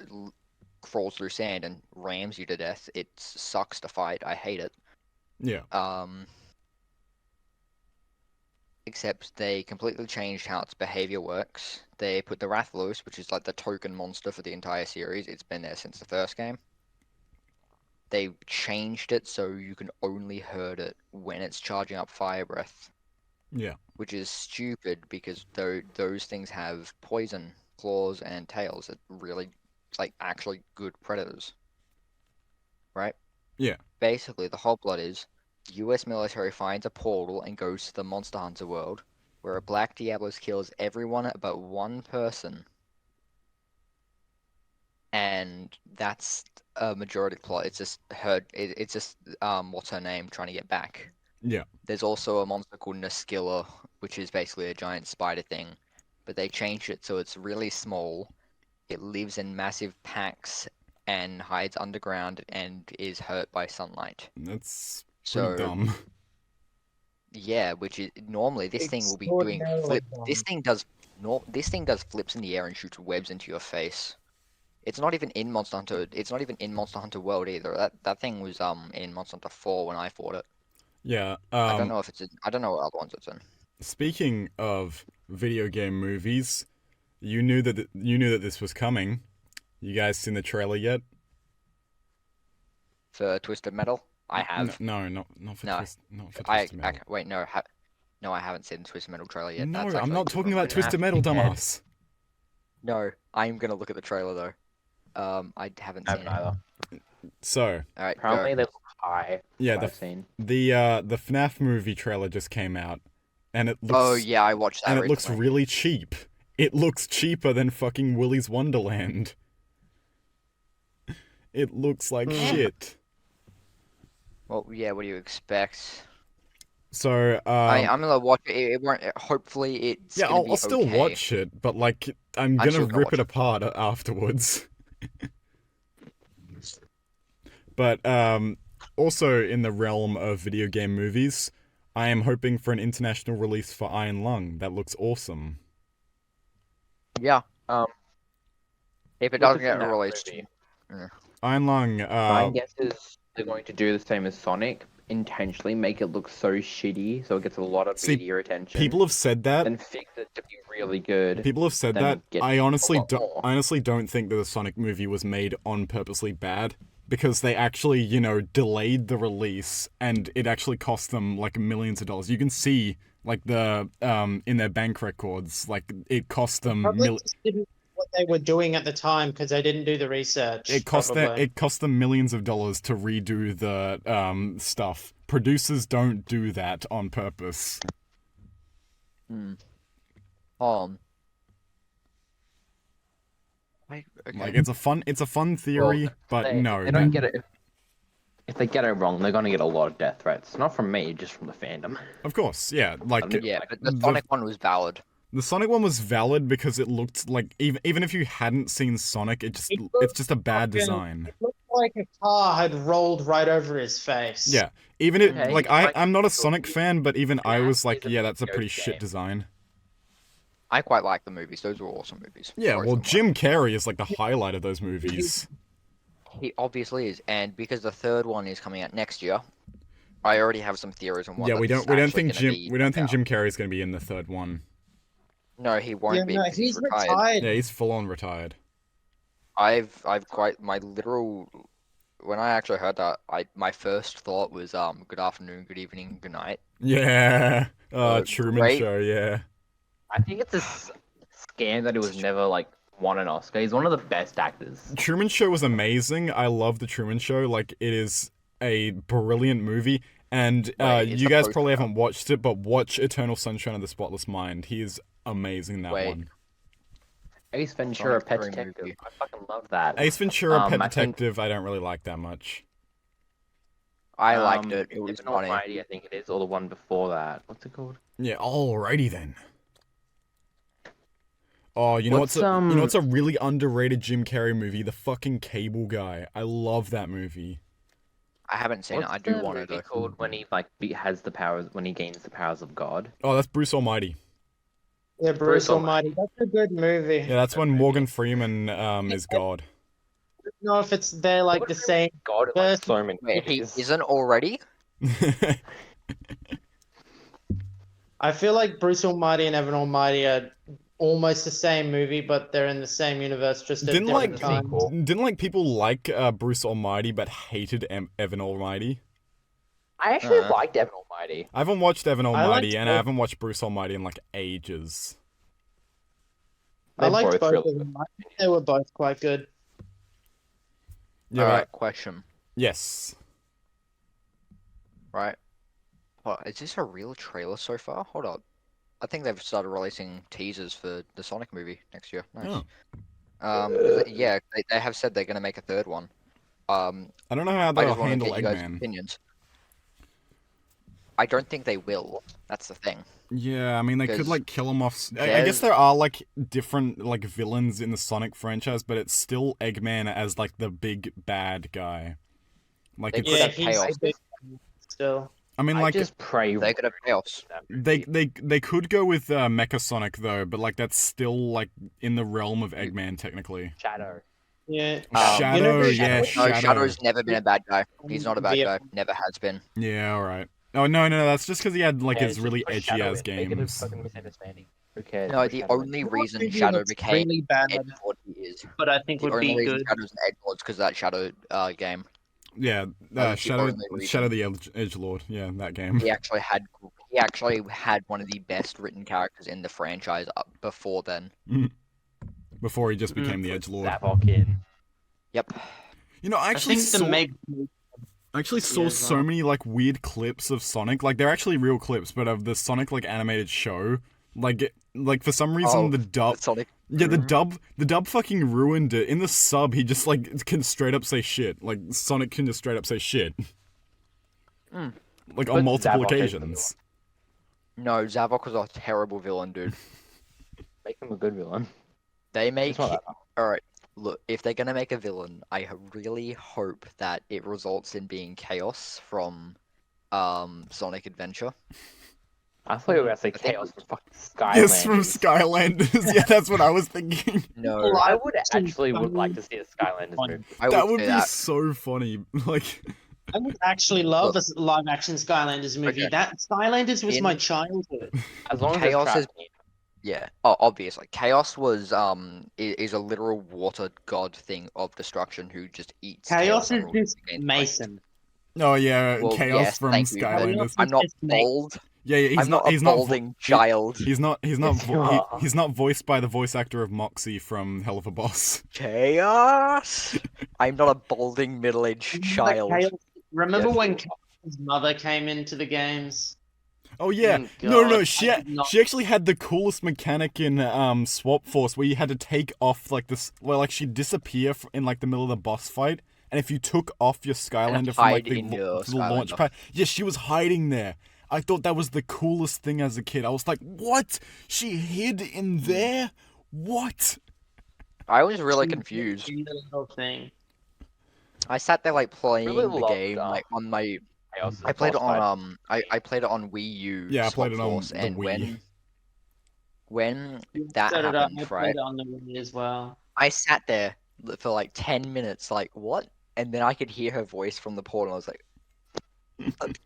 crawls through sand and rams you to death. It sucks to fight. I hate it. Yeah. Except they completely changed how its behavior works. They put the Rathalos, which is like the token monster for the entire series. It's been there since the first game. They changed it so you can only hurt it when it's charging up fire breath, Yeah. which is stupid because those things have poison, claws, and tails that really, like, actually good predators. Right? Yeah. Basically, the whole plot is the US military finds a portal and goes to the Monster Hunter world, where a Black Diablos kills everyone but one person. And that's a majority plot. It's just it's just what's her name trying to get back. Yeah. There's also a monster called Naskilla, which is basically a giant spider thing, but they changed it so it's really small. It lives in massive packs and hides underground and is hurt by sunlight. That's So pretty dumb. yeah, which is normally this thing will be doing Extraordinarily flip. This thing does flips in the air and shoots webs into your face. It's not even in Monster Hunter. It's not even in Monster Hunter World either. That thing was in Monster Hunter 4 when I fought it. Yeah. I don't know if it's in. I don't know what other ones it's in. Speaking of video game movies, you knew that this was coming. You guys seen the trailer yet? For Twisted Metal, I have. No, not for No. not for I Twisted Metal. wait, no, no, I haven't seen the Twisted Metal trailer yet. No, That's I'm actually not a good talking about recommendation. Twisted Metal, dumbass. No, I'm gonna look at the trailer though. I haven't I seen haven't it. either. So, All right, Apparently go. they look high. yeah, I've seen. the FNAF movie trailer just came out, and it looks Oh yeah, I watched that. and it looks recently. really cheap. It looks cheaper than fucking Willy's Wonderland. It looks like shit. Well, yeah. What do you expect? So, I'm gonna watch it. It won't. Hopefully, it's yeah, gonna I'll be still okay. watch it, but like, I'm I'm gonna still gonna rip watch it it. apart afterwards. But also in the realm of video game movies, I am hoping for an international release for Iron Lung. That looks awesome. Yeah. Um, If it with the doesn't get FNAF released, movie, Iron Lung, my guess is they're going to do the same as Sonic, intentionally make it look so shitty, so it gets a lot of See, media attention. people have said that. and fix it to be really good. People have said then that. get I a honestly lot don't. more. I honestly don't think that the Sonic movie was made on purposely bad, because they actually, you know, delayed the release, and it actually cost them like millions of dollars. You can see like the in their bank records, like it cost them Probably just didn't know what they were doing at the time because they didn't do the research. it cost probably. them millions of dollars to redo the stuff. Producers don't do that on purpose. Okay. Like it's a fun theory, but They no, don't get it. If they get it wrong, they're gonna get a lot of death threats. Not from me, just from the fandom. of course, yeah. Like Yeah, but the the- Sonic one was valid. the Sonic one was valid because it looked like even if you hadn't seen Sonic, it's just a bad fucking- design. It looked like a car had rolled right over his face. Yeah, even if Okay, like you might I'm not a be Sonic fan, but even I Yeah, was like, it's a yeah, that's a video pretty shit game. design. I quite like the movies. Those were awesome movies. Yeah, Both well, of them Jim Carrey is like the highlight of those movies. were. He obviously is, and because the third one is coming out next year, I already have some theories on what. Yeah, we that's don't actually think gonna be we don't think about. Jim Carrey's gonna be in the third one. No, he won't Yeah, be no, because he's retired. retired. Yeah, he's full on retired. I've quite my literal. When I actually heard that, my first thought was good afternoon, good evening, good night. Yeah, Truman great. Show. Yeah, I think it's a scam that it was never like won an Oscar. He's one of the best actors. Truman Show was amazing. I love the Truman Show. Like, it is a brilliant movie. And Wait, it's you guys supposed probably to- haven't watched it, but watch Eternal Sunshine of the Spotless Mind. He is amazing in that Wait. one. Ace Ventura, Sonic's Pet very Detective. movie. I fucking love that. Ace Ventura, Pet I think- Detective, I don't really like that much. I liked it. It was Evan funny. Almighty, I think it is, or the one before that. What's it called? Yeah, alrighty then. Oh, you know What's, you know what's a really underrated Jim Carrey movie? The fucking Cable Guy. I love that movie. I haven't seen What's it. I do the want to movie though. called when he like has the powers, when he gains the powers of God? Oh, that's Bruce Almighty. Yeah, Bruce Bruce Almighty. That's a good movie. Yeah, that's when Morgan Freeman is God. I don't know if it's they're like the same. God, in, like, so many Wait, he movies. isn't already? I feel like Bruce Almighty and Evan Almighty are almost the same movie, but they're in the same universe, just at Didn't different like times. didn't like people like Bruce Almighty but hated Evan Almighty. I actually Uh. liked Evan Almighty. I haven't watched Evan I Almighty liked and I both. haven't watched Bruce Almighty in like ages. I liked both both really of them. I think they were both quite good. Yeah, Alright, question. yes. Right. Oh, is this a real trailer so far? Hold up. I think they've started releasing teasers for the Sonic movie next year. Nice. Yeah, they have said they're going to make a third one. I don't know how I they'll just want to handle get you guys' Eggman. opinions. I don't think they will. That's the thing. Yeah, I mean they could Because like kill him off. I guess there are like different like villains in the Sonic franchise, but it's still Eggman as like the big bad guy. Like They it's, could Yeah, have he's Chaos. a big still. I mean I like just pray They could have Chaos. they could go with Mecha Sonic though, but like that's still like in the realm of Eggman technically. Shadow. Yeah. Shadow, know, yeah, No, Shadow. Shadow's never been a bad guy. He's not a bad guy. Vehicle. Never has been. Yeah, all right. Oh no, that's just because he had like Yeah, his just really put edgy Shadow ass in. Make it a games. fucking misunderstanding. Who cares? No, Put the Shadow in. only What reason movie Shadow looks became really bad, Edgelord he is. but I think The would only be reason good. Shadow's an Edgelord is because of that Shadow game. Yeah, That was the only reason. Shadow the Edgelord. Yeah, that game. He actually had one of the best written characters in the franchise up before then. Before he just became the Edgelord. Zavok in. Yep. You know, I I actually think the saw. Meg. I actually saw Yeah, so well. many like weird clips of Sonic. Like they're actually real clips, but of the Sonic like animated show. Like for some reason Oh, the dub. Sonic. Yeah, the dub fucking ruined it. In the sub, he just like can straight up say shit. Like Sonic can just straight up say shit. Mm. Like on But multiple Zavok is the occasions. No, Zavok was a terrible villain, dude. Make him a good villain. They make It's not that hard. Alright, look, if they're gonna make a villain, I really hope that it results in being Chaos from Sonic Adventure. I thought you were gonna say I think- Chaos from fucking Skylanders. Yes, from Skylanders. Yeah, that's what I was thinking. No, Well, I would Actually, actually would like to see a Skylanders movie. I That would would say be that. so funny. Like, I would actually love Look. a live action Skylanders movie. Okay. That Skylanders was In- my childhood. As long as Chaos it's is- Yeah. Oh, obviously. Chaos was is a literal water god thing of destruction who just eats Chaos is and rules just against life. Mason. oh yeah, Well, Chaos yes, from thank you. Skylanders. I'm not It's just Mason. bold. Yeah, he's I'm not. not a He's not. balding child. He's not. He's not. Yes, you are. He's not voiced by the voice actor of Moxie from Hell of a Boss. Chaos. I'm not a balding middle-aged child. Remember Yes, when you Chaos' mother came into the games? Oh yeah, Oh, no, God, she I did not- she actually had the coolest mechanic in Swap Force where you had to take off like this, well, like she'd disappear in like the middle of the boss fight, and if you took off your Skylander from like hide the, in your the launch Skylander. pad, yeah, she was hiding there. I thought that was the coolest thing as a kid. I was like, what? She hid in there? What? I was really She- confused. she did a little thing. I sat there like playing Really the loved, game like on my. Chaos is I played it boss fight. on I played it on Wii U. Yeah, I Swap played it on Force, the and Wii. when that So did I. happened, I right? played it on the Wii as well. I sat there for like 10 minutes, like, what? And then I could hear her voice from the portal. I was like,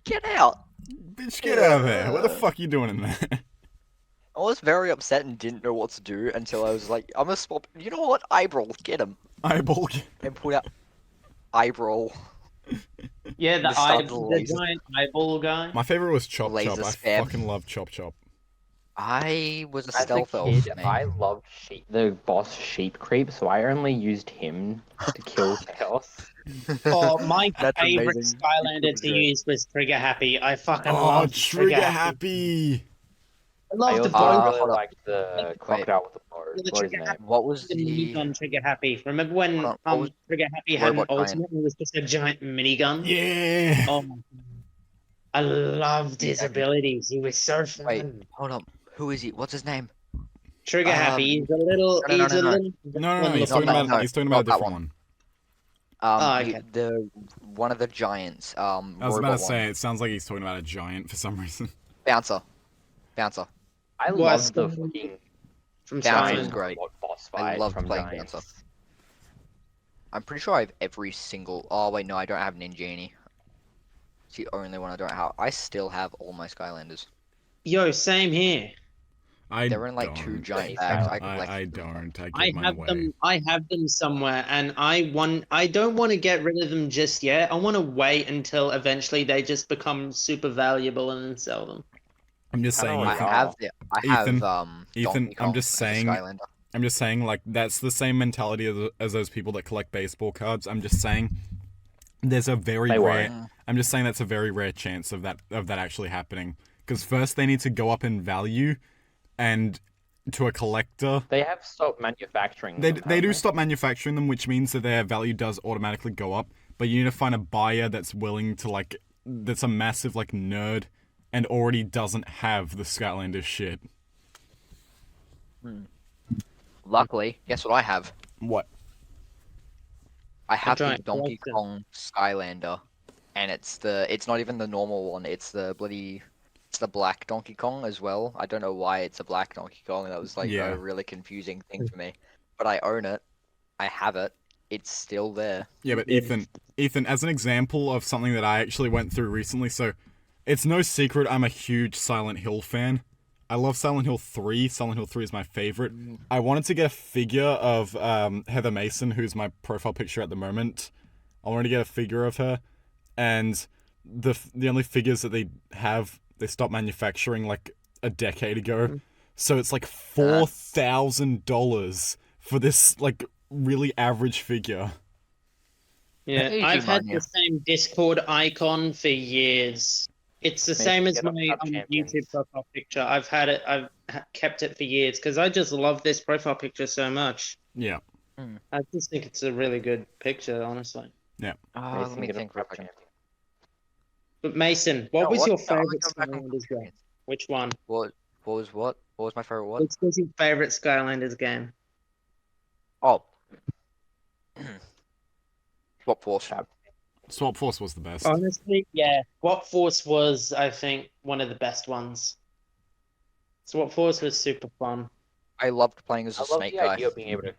get out! Bitch, get out of there. What the fuck you doing in there? I was very upset and didn't know what to do until I was like, I'm gonna swap. You know what? Eyebrow, get him. Eyeball. And pull out Eyebrow. Yeah, The stun the laser. giant eyeball guy. My favorite was Chop Laser Chop. I spam. fucking love Chop Chop. I was a As a stealth elf, kid, mate. I loved the boss Sheep Creep, so I only used him to kill Chaos. Oh, my That's favorite amazing. Skylander That's to great. use was Trigger Happy. I fucking Oh, love Trigger Happy. I I love the also bow. really hold up. liked the Wait. crocodile with the bow. The What is his Trigger name? Happy, What was the the minigun Trigger Happy. Remember when Hold on, what was Trigger Happy had an Robot Giant? ultimate and it was just a giant minigun? Yeah. Oh my God. I loved his Have you- abilities. He was so Wait, fun. hold up. Who is he? What's his name? Trigger Happy. He's a no, no, he's no, a no. little. No, he's Not talking that- about no, he's talking about a not that different one. one. Oh, okay. The one of the giants. I was about robot to say one. it sounds like he's talking about a giant for some reason. Bouncer. I Well, loved the Skylander- fucking From Bouncer Skylander. is great. boss I fight loved from playing Giants. Bouncer. I'm pretty sure I have every single. Oh wait, no, I don't have Ninjini. It's the only one I don't have. I still have all my Skylanders. Yo, same here. They're in like two don't. giant He's bags. got- I collected them. don't. I I give mine have away. them. I have them somewhere, and I don't want to get rid of them just yet. I want to wait until eventually they just become super valuable and then sell them. I'm just saying, know, I Ethan. have the. I Ethan, have Ethan, Donkey I'm Kong just as a saying- Skylander. I'm just saying, like, that's the same mentality as those people that collect baseball cards. I'm just saying, there's a very They rare. won't. I'm just saying that's a very rare chance of that actually happening. Because first they need to go up in value, and to a collector, They have stopped manufacturing they them, do haven't stop manufacturing them, which means that their value does automatically go up. But you need to find a buyer that's willing to that's a massive nerd, and already doesn't have the Skylanders shit. Luckily, guess what I have? What? I have the giant Donkey collector. Kong Skylander, and it's not even the normal one. It's the black Donkey Kong as well. I don't know why it's a black Donkey Kong. That was Yeah. a really confusing thing for me. But I own it. I have it. It's still there. Yeah, but Yeah. Ethan, as an example of something that I actually went through recently, so it's no secret I'm a huge Silent Hill fan. I love Silent Hill 3. Silent Hill 3 is my favorite. I wanted to get a figure of Heather Mason, who's my profile picture at the moment. I wanted to get a figure of her, and the only figures that they have, they stopped manufacturing like a decade ago. So it's like $4,000 for this really average figure. Yeah, Easy I've had money. the same Discord icon for years. It's the Maybe same as get on my Cup Champions. YouTube profile picture. I've had it. Kept it for years because I just love this profile picture so much. Yeah. I just think it's a really good picture, honestly. Let Mason me get a think for a Cup second. Champion. But Mason, what No, was your No, I'm favorite gonna go back on Skylanders game? Patreon. Which one? What was what? What was my favorite one? Which was your favorite Skylanders game? Oh. Swap Force. Swap Force was the best. Honestly, yeah. Swap Force was, I think, one of the best ones. Swap Force was super fun. I loved playing as I a love snake the guy. idea of being able to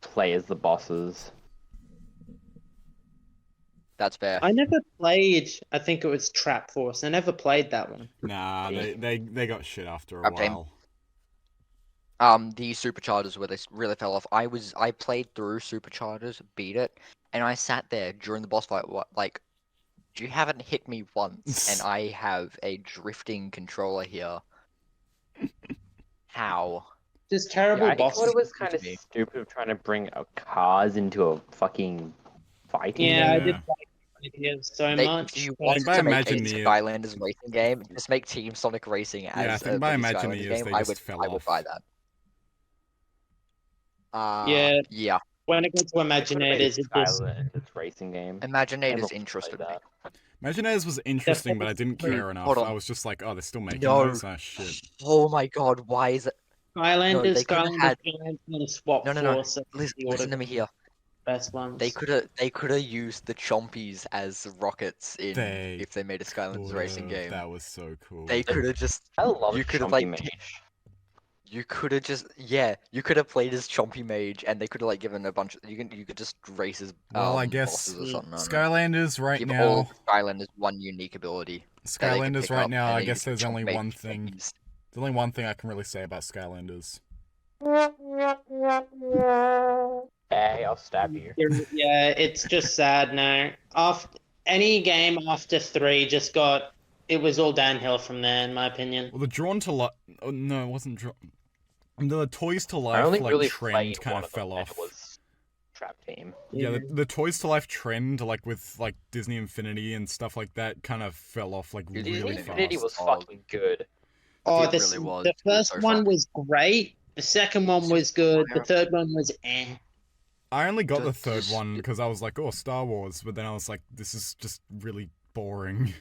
play as the bosses. That's fair. I never played, I think it was Trap Force. I never played that one. Nah, they got shit after a Grab team. while. The Superchargers where they really fell off. I played through Superchargers, beat it, and I sat there during the boss fight. You haven't hit me once, and I have a drifting controller here. How? Just terrible I thought bosses. it was kind of me. stupid of trying to bring cars into a fucking fighting Yeah, I game. did like the idea so They, much. do you but- want by to make a Imagineer- Skylanders racing game? Just make Team Sonic Racing as Yeah, I think a by bloody Imagineers Skylanders they game. I just would, fell I would off. buy that. Yeah. Yeah. When it got to They could've made Imaginators, it just Skylanders racing game. Imaginators Everyone interested me. played that. Imagineers was interesting, but I didn't Wait, care enough. hold on. I was just like, oh, they're still making No. those? Ah, shit. Oh my god, why is it? Skylanders, they could've Skylanders, had- Skylanders, and Swap No. Force. are Listen, the listen to me here. best ones. They could have used the Chompies as rockets in They if they made a Skylanders racing Would've. game. That was so cool. They could have just I love You could've, Chompy like, Mage. you could have just you could have played as Chompy Mage and they could have given a bunch of you could just race as Well, I guess bosses or something. I don't know. Skylanders right Give now. all Skylanders one unique ability. that they could Skylanders pick right up, now. and I they guess could there's only chomp one Mage thing. things. There's only one thing I can really say about Skylanders. Hey, I'll stab you. Yeah, it's just sad now. After any game after 3 just got it was all downhill from there, in my opinion. Well, the Drawn to Life. Oh, no, it wasn't Drawn. The Toys to I Life only like really trend played kind one of them, fell and off. it was Trap Team. Yeah, the Toys to Life trend, like with like Disney Infinity and stuff like that, kind of fell off like Disney really Infinity fast. was fucking good. Oh, It really was. the It was first so one fun. was great. The second one was good. The third one was eh. I only got the third Just- one because I was like, oh, Star Wars, but then I was like, this is just really boring.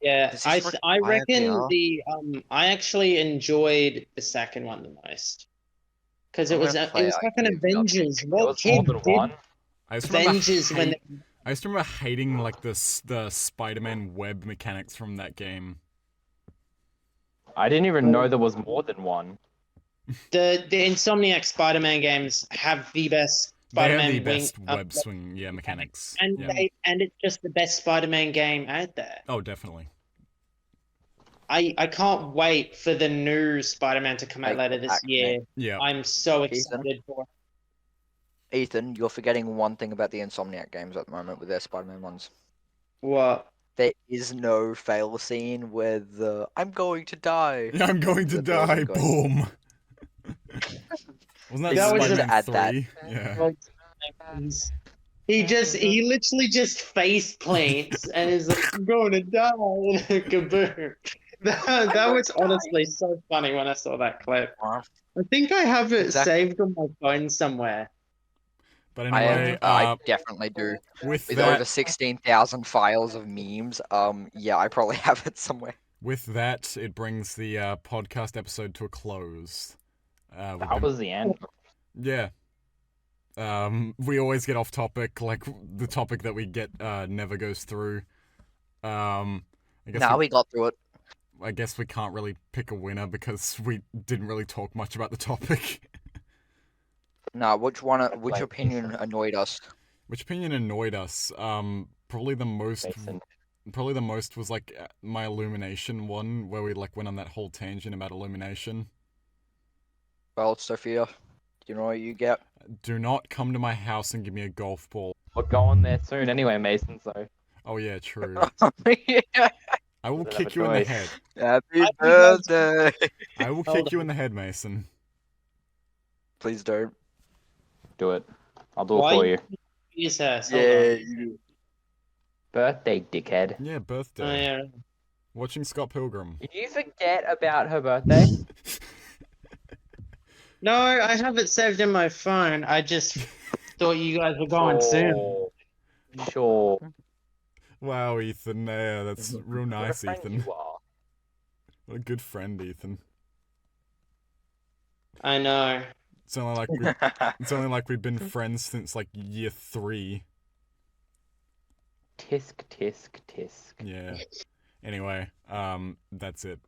Yeah, This is I fucking reckon IPR. I actually enjoyed the second one the most because I'm gonna play it was it, fucking I give you nothing. Avengers. It What was more kid than did one. I just remember Avengers when I just remember hating like the Spider-Man web mechanics from that game. I didn't even know there was more than one. the Insomniac Spider-Man games have the best They have Spider-Man the wing best web swing, mechanics. and Yeah. and it's just the best Spider-Man game out there. Oh, definitely. I can't wait for the new Spider-Man to come out Take later it this back, year. mate. Yeah. I'm so Ethan? excited for it. Ethan, you're forgetting one thing about the Insomniac games at the moment with their Spider-Man ones. What? There is no fail scene where the I'm going to die. I'm going to The girls die. are going- Boom. Wasn't that, That was Spider-Man to add 3? that. Yeah. He literally just face plants and is like, I'm going to die. Kaboom. That was honestly so funny when I saw that clip. Wow. I think I have it Exactly. saved on my phone somewhere. But anyway, I definitely do. with With over that, 16,000 files of memes, yeah, I probably have it somewhere. it brings the podcast episode to a close. That was the end. Yeah. We always get off topic. Like the topic that we get never goes through. I guess Now we got through it. I guess we can't really pick a winner because we didn't really talk much about the topic. Now, which Like opinion Ethan. annoyed us? Which opinion annoyed us? Probably the most. Mason. Probably the most was like my Illumination one, where we like went on that whole tangent about Illumination. Well, Sophia, do you know what you get? Do not come to my house and give me a golf ball. We're going there soon anyway, Mason, so Oh yeah, true. Yeah. I will Doesn't have kick a you in the choice. head. Happy I think that's- birthday! I will Hold kick you on. in the head, Mason. Please don't. do it. I'll do it Why for you. Jesus. Yeah, you Birthday, dickhead. Yeah, Oh, birthday. yeah. Watching Scott Pilgrim. Did you forget about her birthday? No, I have it saved in my phone. I just thought you guys were going soon. Sure. Wow, Ethan. Yeah, that's real What a nice, friend Ethan. you are. What a good friend, Ethan. I know. It's only like it's only like we've been friends since like year 3. Tisk, tisk, tisk. Yeah. Anyway, that's it.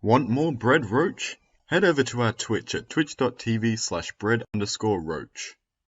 Want more Bread Roach? Head over to our Twitch at twitch.tv/bread_roach.